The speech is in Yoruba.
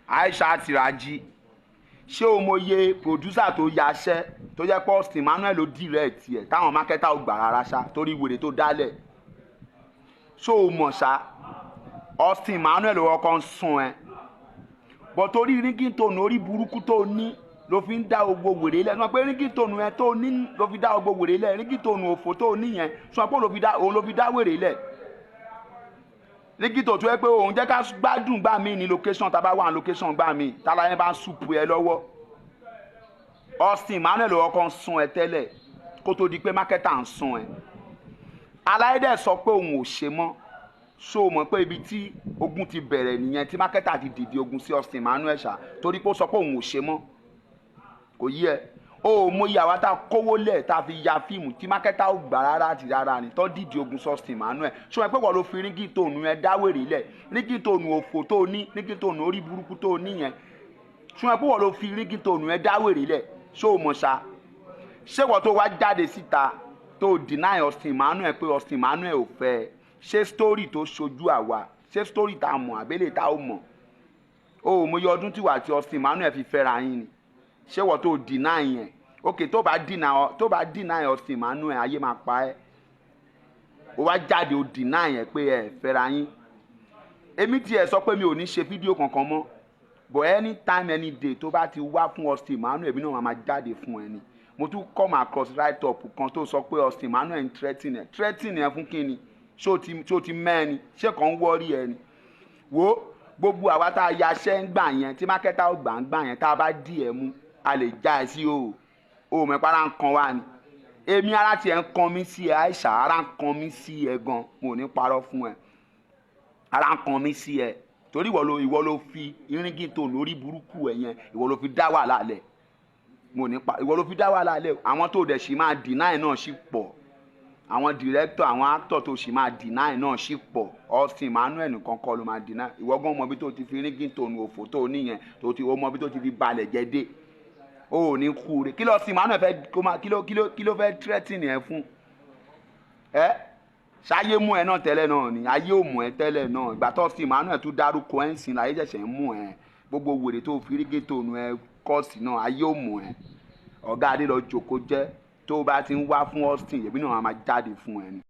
Aisha Tiraji ṣé o mọye producer tó yaṣẹ́ tó jẹ́ pé Austin Manuel ló direct ẹ̀ táwọn marketer ò gbà rárá ṣá torí wèrè tó dálẹ̀ ṣó o mọ̀ ṣá Austin Manuel ló kọ́kọ́ ń sun ẹ bọ̀ torí ringtone orí burúkú tó ní ló fi ń dá gbogbo wèrè lẹ̀ sọ pé ringtone ẹ tó ní ló fi dá gbogbo wèrè lẹ̀ ringtone òfò tó ní yẹn sọ pé òun ló fi dá wèrè lẹ̀ ringtone tó yẹ pé òun jẹ́ ká gbádùn gbà mí ní location tá a bá wà ní location gbà mí tálá yẹn bá ń súpù ẹ lọ́wọ́ Austin Manuel ló kọ́kọ́ ń sun ẹ tẹ́lẹ̀ kó tó di pé marketer ń sun ẹ aláìdẹ̀ sọ pé òun ò ṣe mọ́ so mọ̀ pé ibi tí ogun ti bẹ̀rẹ̀ nìyẹn tí marketer ti dìde ogun sí Austin Manuel ṣá torí pé ó sọ pé òun ò ṣe mọ́ kò yí ẹ o mọ iye àwa tá a kówó lẹ̀ tá a fi ya fíìmù tí marketer ò gbà rárá àti rárá ni tó dìde ogun sí Austin Manuel so mọ̀ pé wọ́n ló fi ringtone ẹ dáwèrè lẹ̀ ringtone òfò tó ní ringtone orí burúkú tó ní yẹn so mọ̀ pé wọ́n ló fi ringtone ẹ dáwèrè lẹ̀ so mọ̀ ṣá ṣé wọ́n tó wá jáde síta tó deny Austin Manuel pé Austin Manuel ò fẹ́ ṣé story tó ṣojú àwa ṣé story tá a mọ̀ àbẹ́lẹ̀ tá a mọ̀ o mọ iye ọdún tí wà tí Austin Manuel fi fẹ́ra yín ni ṣé wọ́n tó deny yẹn ok tó bá deny Austin Manuel ayé máa pa ẹ́ o wá jáde o deny yẹn pé ẹ fẹ́ra yín èmi tiẹ̀ sọ pé mi ò ní ṣe fídíò kankan mọ́ but anytime any day tó bá ti wá fún Austin Manuel èmi náà máa jáde fún ẹ ni mo tún come across write up kan tó sọ pé Austin Manuel ń threaten ẹ fún kíni ṣó ti mẹ́ni ṣé kàn ń wọ́rí ẹ ni wo gbogbo àwa tá a yaṣẹ́ ń gbà yẹn tí marketer ò gbà ń gbà yẹn tá a bá dì ẹ mú a lè já ẹ sí o mọ̀ para ń kan wá ni èmi ara tiẹ̀ ń kan mí sí ẹ Aisha ara ń kan mí sí ẹ gan mo ò ní parọ́ fún ẹ ara ń kan mí sí ẹ torí ìwọ ló fi ringtone lórí burúkú ẹ yẹn ìwọ ló fi dá wàhálà lẹ̀ mo ní pa ìwọ ló fi dá wàhálà lẹ̀ àwọn tó dẹ̀ sì máa deny náà sì pọ̀ àwọn director àwọn actor tó sì máa deny náà sì pọ̀ Austin Manuel nìkan kọ́ ló máa deny ìwọ gan mọ bí tó ti fi ringtone òfò tó níyẹn tó ti mọ bí tó ti fi balẹ̀ jẹ́ dé o ò ní kú re kí ló Austin Manuel fẹ́ kó máa kí ló fẹ́ threatening ẹ fún ẹ ṣáyé mú ẹ náà tẹ́lẹ̀ náà ni ayé ò mú ẹ tẹ́lẹ̀ náà ìgbà tó Austin Manuel tún dárúkọ ẹ̀ ń sìn láyé ṣẹ̀ṣẹ̀ ń mú ẹ gbogbo wèrè tó fi ringtone ẹ kọ́ọ̀sì náà ayé ò mú ẹ ọ̀gá adé lọ jòkó jẹ́ tó bá ti ń wá fún Austin èmi náà máa jáde fún ẹ ni.